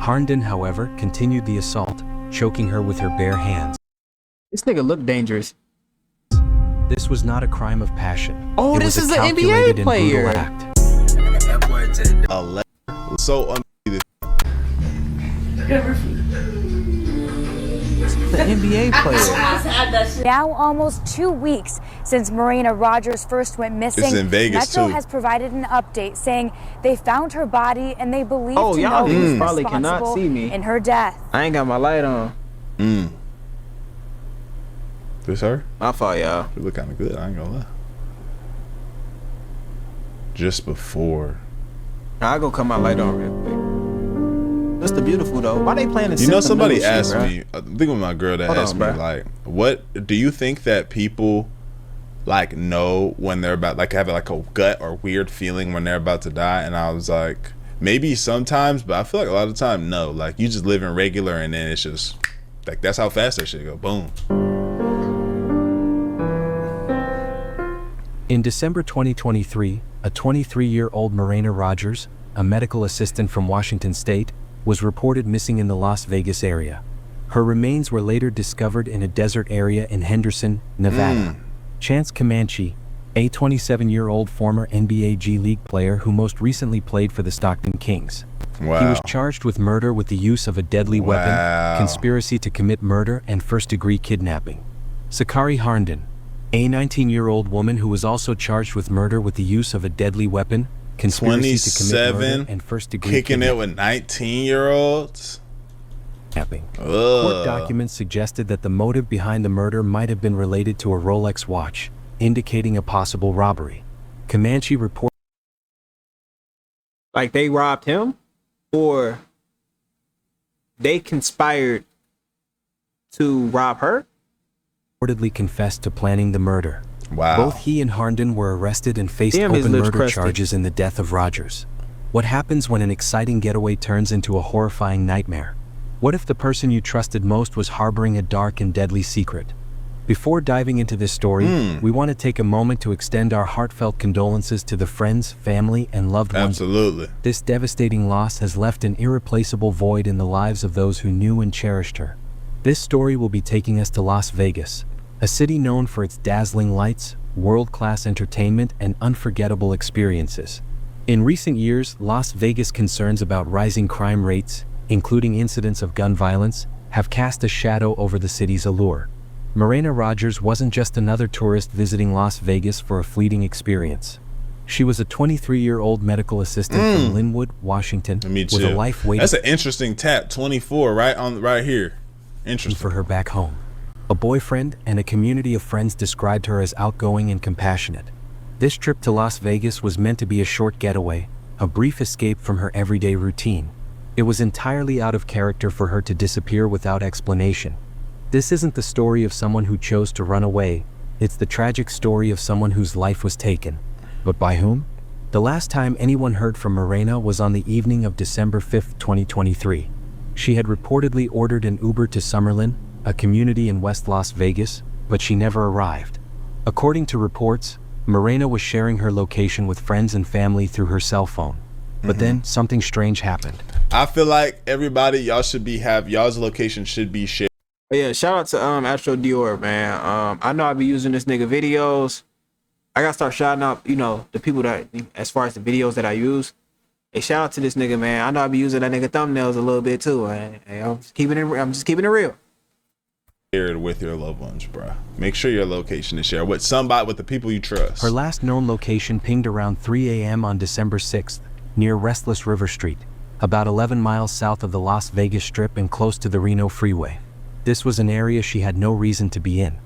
Harnden, however, continued the assault, choking her with her bare hands. This nigga look dangerous. This was not a crime of passion. Oh, this is an NBA player. Act. So The NBA player. Now almost 2 weeks since Marina Rogers first went missing, It's in Vegas, Metro too. has provided an update saying they found her body and they believe Oh, to y'all know who's niggas probably cannot responsible see me. in her death. I ain't got my light on. This her? My fault, y'all. She look kind of good. I ain't gonna lie. Just before. I'll go cut my light on real quick. Mr. Beautiful though. Why they playing this? You know, somebody shit, asked bro? me. I think it was my girl that Hold asked on, me, bro. like, what do you think that people like know when they're about, like, have like a gut or weird feeling when they're about to die? And I was like, maybe sometimes, but I feel like a lot of the time, no. Like, you just living regular, and then it's just like that's how fast that shit go. Boom. In December 2023, a 23-year-old Marina Rogers, a medical assistant from Washington State, was reported missing in the Las Vegas area. Her remains were later discovered in a desert area in Henderson, Nevada. Chance Comanche, a 27-year-old former NBA G League player who most recently played for the Stockton Kings. Wow. He was charged with murder with the use of a deadly weapon, conspiracy to commit murder, and first-degree kidnapping. Sakari Harnden, a 19-year-old woman who was also charged with murder with the use of a deadly weapon, conspiracy to commit murder, 27, and first-degree kicking it kidnapping. with 19-year-olds. Court documents suggested that the motive behind the murder might have been related to a Rolex watch, indicating a possible robbery. Comanche reported Like they robbed him, or they conspired to rob her. reportedly confessed to planning the murder. Wow. Both he and Harnden were arrested and faced Damn, his open lips murder crusty. charges in the death of Rogers. What happens when an exciting getaway turns into a horrifying nightmare? What if the person you trusted most was harboring a dark and deadly secret? Before diving into this story, we want to take a moment to extend our heartfelt condolences to the friends, family, and loved ones. Absolutely. This devastating loss has left an irreplaceable void in the lives of those who knew and cherished her. This story will be taking us to Las Vegas, a city known for its dazzling lights, world-class entertainment, and unforgettable experiences. In recent years, Las Vegas concerns about rising crime rates, including incidents of gun violence, have cast a shadow over the city's allure. Marina Rogers wasn't just another tourist visiting Las Vegas for a fleeting experience. She was a 23-year-old medical assistant from Linwood, Washington, Me with too. a life waiting That's an interesting tap. 24, right here. Interesting. for her back home. A boyfriend and a community of friends described her as outgoing and compassionate. This trip to Las Vegas was meant to be a short getaway, a brief escape from her everyday routine. It was entirely out of character for her to disappear without explanation. This isn't the story of someone who chose to run away, it's the tragic story of someone whose life was taken. But by whom? The last time anyone heard from Marina was on the evening of December 5, 2023. She had reportedly ordered an Uber to Summerlin, a community in West Las Vegas, but she never arrived. According to reports, Marina was sharing her location with friends and family through her cell phone. But then something strange happened. I feel like everybody, y'all's location should be shared. But yeah, shout out to Astro Dior, man. I know I be using this nigga videos. I gotta start shouting out, the people that, as far as the videos that I use. Hey, shout out to this nigga, man. I know I be using that nigga thumbnails a little bit too. Hey, I'm just keeping it real. Shared with your loved ones, bro. Make sure your location is shared with somebody, with the people you trust. Her last known location pinged around 3 a.m. on December 6th, near Restless River Street, about 11 miles south of the Las Vegas Strip and close to the Reno Freeway. This was an area she had no reason to be in.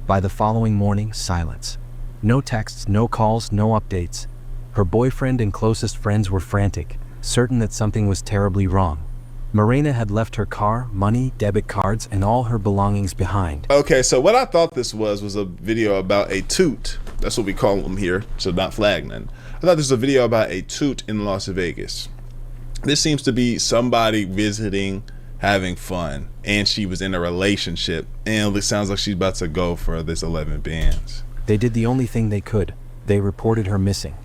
By the following morning, silence. No texts, no calls, no updates. Her boyfriend and closest friends were frantic, certain that something was terribly wrong. Marina had left her car, money, debit cards, and all her belongings behind. Okay, so what I thought this was a video about a toot. That's what we call them here, so not flag none. I thought this was a video about a toot in Las Vegas. This seems to be somebody visiting, having fun, and she was in a relationship, and it sounds like she's about to go for this 11 bands. They did the only thing they could. They reported her missing.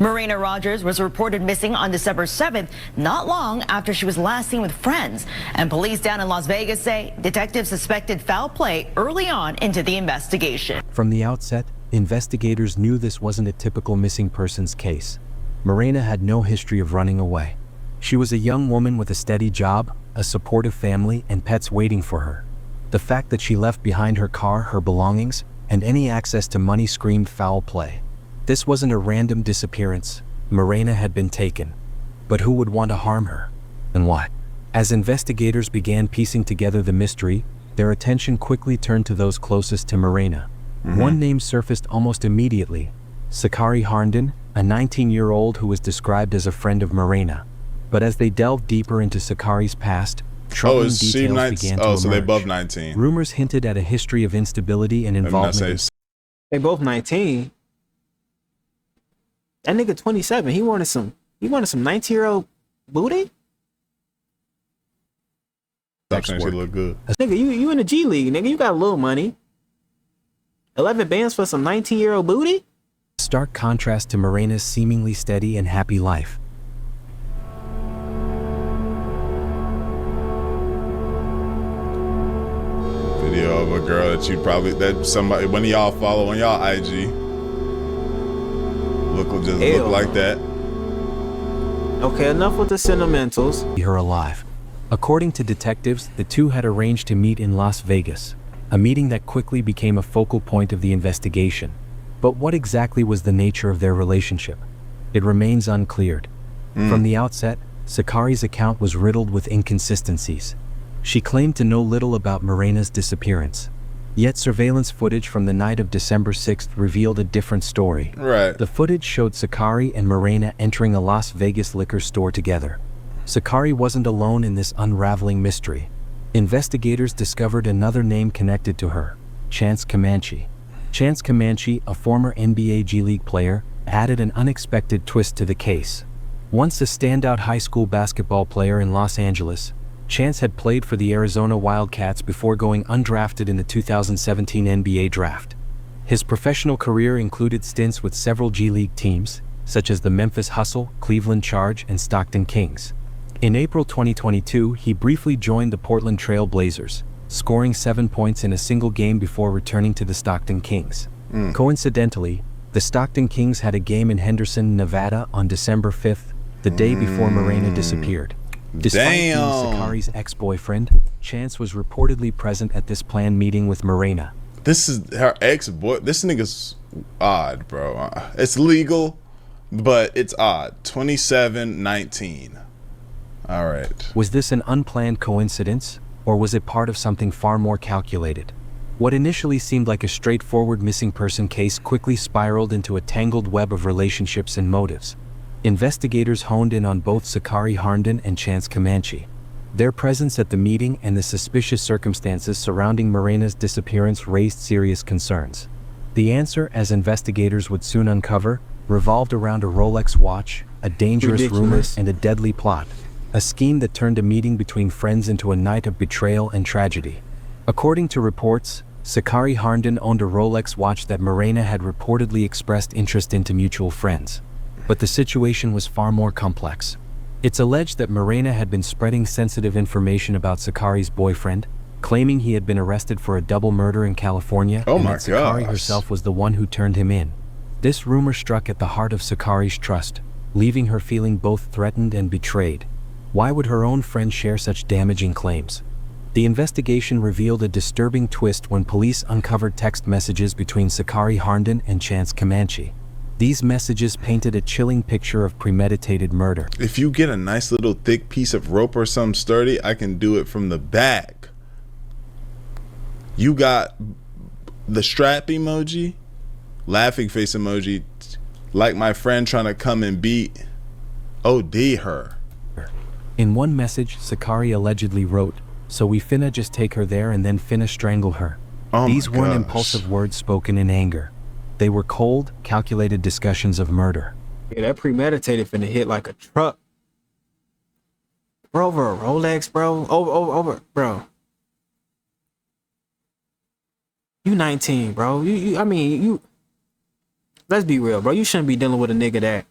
Marina Rogers was reported missing on December 7th, not long after she was last seen with friends. And police down in Las Vegas say detectives suspected foul play early on into the investigation. From the outset, investigators knew this wasn't a typical missing persons case. Marina had no history of running away. She was a young woman with a steady job, a supportive family, and pets waiting for her. The fact that she left behind her car, her belongings, and any access to money screamed foul play. This wasn't a random disappearance. Marina had been taken. But who would want to harm her? And why? As investigators began piecing together the mystery, their attention quickly turned to those closest to Marina. One name surfaced almost immediately: Sakari Harnden, a 19-year-old who was described as a friend of Marina. But as they delved deeper into Sakari's past, troubling details began to emerge. So they both 19. Rumors hinted at a history of instability and involvement. They both 19. That nigga 27. He wanted some 19-year-old booty? Stop saying she look good. Nigga, you in the G League, nigga. You got a little money. 11 bands for some 19-year-old booty? Stark contrast to Marina's seemingly steady and happy life. Video of a girl that somebody, one of y'all follow on y'all IG. Look like that. Okay, enough with the sentimentals. Her alive. According to detectives, the two had arranged to meet in Las Vegas, a meeting that quickly became a focal point of the investigation. But what exactly was the nature of their relationship? It remains uncleared. From the outset, Sakari's account was riddled with inconsistencies. She claimed to know little about Marina's disappearance. Yet surveillance footage from the night of December 6th revealed a different story. Right. The footage showed Sakari and Marina entering a Las Vegas liquor store together. Sakari wasn't alone in this unraveling mystery. Investigators discovered another name connected to her: Chance Comanche. Chance Comanche, a former NBA G League player, added an unexpected twist to the case. Once a standout high school basketball player in Los Angeles, Chance had played for the Arizona Wildcats before going undrafted in the 2017 NBA draft. His professional career included stints with several G League teams, such as the Memphis Hustle, Cleveland Charge, and Stockton Kings. In April 2022, he briefly joined the Portland Trail Blazers, scoring 7 points in a single game before returning to the Stockton Kings. Coincidentally, the Stockton Kings had a game in Henderson, Nevada on December 5th, the day before Marina disappeared. Despite being Sakari's ex-boyfriend, Chance was reportedly present at this planned meeting with Marina. This is her ex-boy. This nigga's odd, bro. It's legal, but it's odd. 27, 19. All right. Was this an unplanned coincidence, or was it part of something far more calculated? What initially seemed like a straightforward missing person case quickly spiraled into a tangled web of relationships and motives. Investigators honed in on both Sakari Harnden and Chance Comanche. Their presence at the meeting and the suspicious circumstances surrounding Marina's disappearance raised serious concerns. The answer, as investigators would soon uncover, revolved around a Rolex watch, a dangerous rumor, and a deadly plot. A scheme that turned a meeting between friends into a night of betrayal and tragedy. According to reports, Sakari Harnden owned a Rolex watch that Marina had reportedly expressed interest in to mutual friends. But the situation was far more complex. It's alleged that Marina had been spreading sensitive information about Sakari's boyfriend, claiming he had been arrested for a double murder in California, and that Sakari herself was the one who turned him in. This rumor struck at the heart of Sakari's trust, leaving her feeling both threatened and betrayed. Why would her own friend share such damaging claims? The investigation revealed a disturbing twist when police uncovered text messages between Sakari Harnden and Chance Comanche. These messages painted a chilling picture of premeditated murder. If you get a nice little thick piece of rope or something sturdy, I can do it from the back. You got the strap emoji, laughing face emoji, like my friend trying to come and beat OD her. In one message, Sakari allegedly wrote, "So we finna just take her there and then finna strangle her." These weren't impulsive words spoken in anger. They were cold, calculated discussions of murder. Yeah, that premeditated finna hit like a truck. Bro, over a Rolex, bro. Over, bro. You 19, bro. You let's be real, bro. You shouldn't be dealing with a nigga that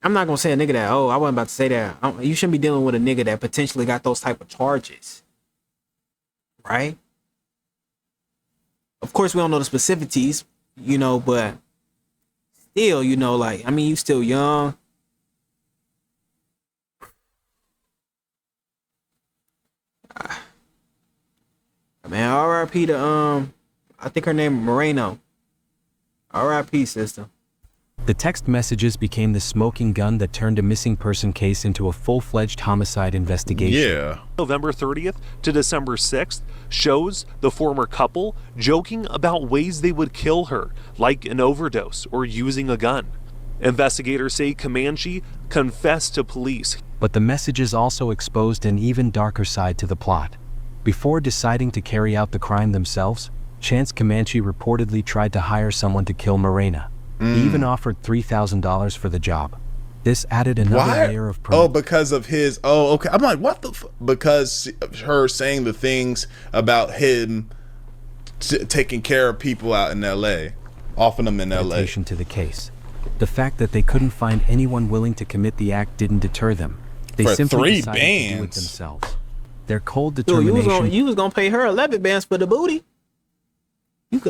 I'm not gonna say a nigga that. Oh, I wasn't about to say that. You shouldn't be dealing with a nigga that potentially got those type of charges, right? Of course, we don't know the specificities, you know, but still, you know, like, I mean, you still young. Man, R.I.P. to I think her name Moreno. R.I.P. sister. The text messages became the smoking gun that turned a missing person case into a full-fledged homicide investigation. Yeah. November 30th to December 6th shows the former couple joking about ways they would kill her, like an overdose or using a gun. Investigators say Comanche confessed to police. But the messages also exposed an even darker side to the plot. Before deciding to carry out the crime themselves, Chance Comanche reportedly tried to hire someone to kill Morena. He even offered $3,000 for the job. This added another layer of proof. Oh, because of his. Oh, okay. I'm like, what the? Because of her saying the things about him taking care of people out in L.A., offering them in L.A. To the case. The fact that they couldn't find anyone willing to commit the act didn't deter them. They For simply 3 decided to do it bands. themselves. Their cold Dude, determination you was gonna pay her 11 bands for the booty. You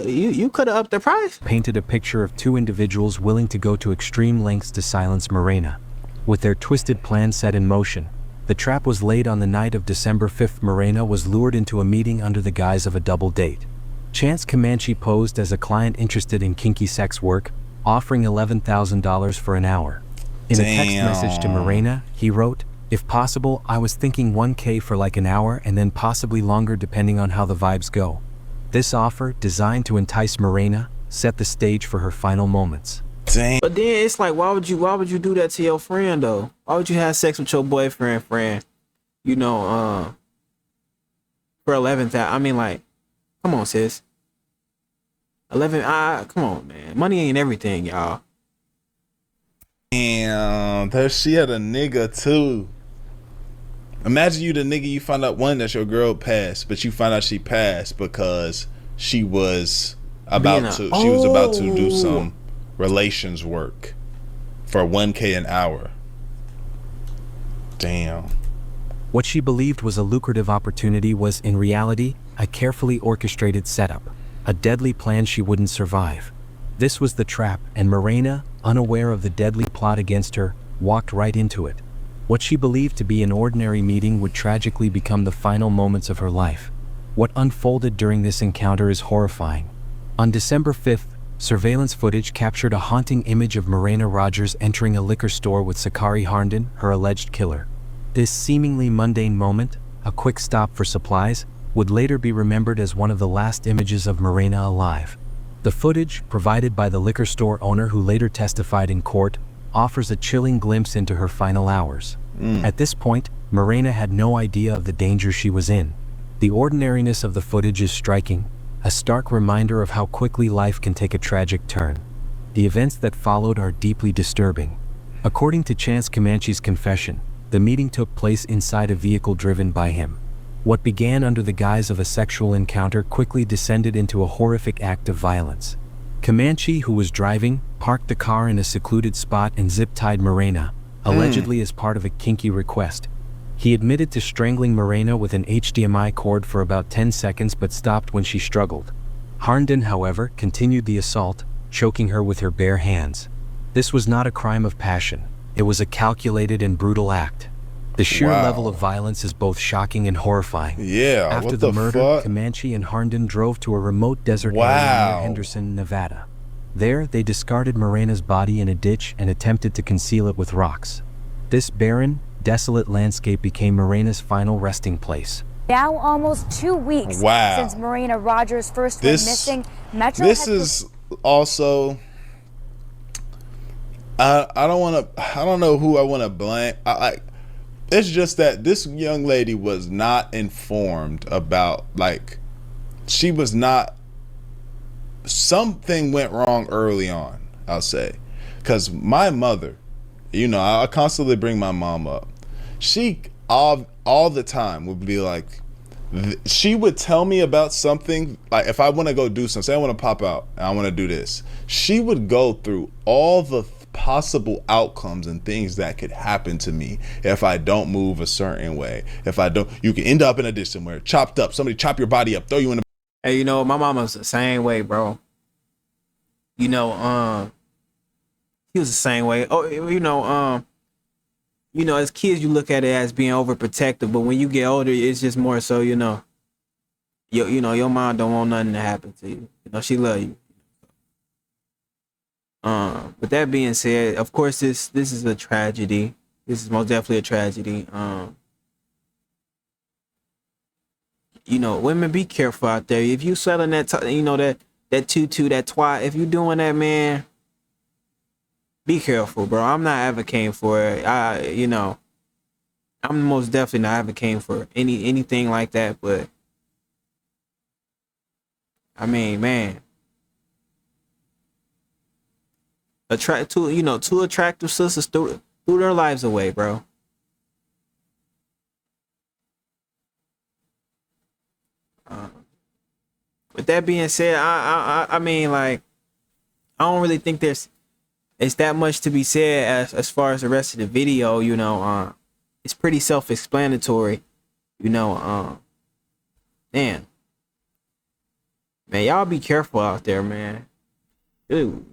could have upped the price. painted a picture of two individuals willing to go to extreme lengths to silence Morena. With their twisted plan set in motion, the trap was laid on the night of December 5th. Morena was lured into a meeting under the guise of a double date. Chance Comanche posed as a client interested in kinky sex work, offering $11,000 for an hour. In a text message to Morena, he wrote, "If possible, I was thinking $1K for like an hour and then possibly longer depending on how the vibes go." This offer, designed to entice Morena, set the stage for her final moments. Damn. But then it's like, why would you do that to your friend though? Why would you have sex with your boyfriend, friend? You know, for 11,000. I mean, like, come on, sis. 11. Come on, man. Money ain't everything, y'all. Damn, she had a nigga too. Imagine you the nigga, you find out one that your girl passed, but you find out she passed because she was about to do some relations work for $1K an hour. Damn. What she believed was a lucrative opportunity was, in reality, a carefully orchestrated setup, a deadly plan she wouldn't survive. This was the trap, and Morena, unaware of the deadly plot against her, walked right into it. What she believed to be an ordinary meeting would tragically become the final moments of her life. What unfolded during this encounter is horrifying. On December 5th, surveillance footage captured a haunting image of Morena Rogers entering a liquor store with Sakari Harnden, her alleged killer. This seemingly mundane moment, a quick stop for supplies, would later be remembered as one of the last images of Morena alive. The footage, provided by the liquor store owner who later testified in court, offers a chilling glimpse into her final hours. At this point, Morena had no idea of the danger she was in. The ordinariness of the footage is striking, a stark reminder of how quickly life can take a tragic turn. The events that followed are deeply disturbing. According to Chance Comanche's confession, the meeting took place inside a vehicle driven by him. What began under the guise of a sexual encounter quickly descended into a horrific act of violence. Comanche, who was driving, parked the car in a secluded spot and zip-tied Morena, allegedly as part of a kinky request. He admitted to strangling Morena with an HDMI cord for about 10 seconds but stopped when she struggled. Harnden, however, continued the assault, choking her with her bare hands. This was not a crime of passion. It was a calculated and brutal act. The sheer level of violence is both shocking and horrifying. Yeah, After what the the murder, fuck? Comanche and Harnden drove to a remote desert area near Henderson, Nevada. There, they discarded Morena's body in a ditch and attempted to conceal it with rocks. This barren, desolate landscape became Morena's final resting place. Now almost 2 weeks since Morena Rogers first went missing. This is also... I don't know who I want to blame. It's just that this young lady was not informed about, like, she was not, something went wrong early on, I'll say. Because my mother, you know, I constantly bring my mom up. She all the time would be like, she would tell me about something, like if I want to go do something, say I want to pop out and I want to do this. She would go through all the possible outcomes and things that could happen to me if I don't move a certain way. If I don't, you can end up in a ditch somewhere, chopped up. Somebody chop your body up, throw you in a. Hey, you know, my mama's the same way, bro. You know, he was the same way. Oh, you know, as kids, you look at it as being overprotective, but when you get older, it's just more so, you know, your mom don't want nothing to happen to you. You know, she love you. With that being said, of course, this is a tragedy. This is most definitely a tragedy. You know, women, be careful out there. If you selling that, you know, that tutu, that twat, if you doing that, man, be careful, bro. I'm not advocating for it. You know, I'm most definitely not advocating for anything like that. But I mean, man, two attractive sisters threw their lives away, bro. With that being said, I mean, like, I don't really think it's that much to be said as far as the rest of the video. You know, it's pretty self-explanatory. You know, man, y'all be careful out there, man. Dude.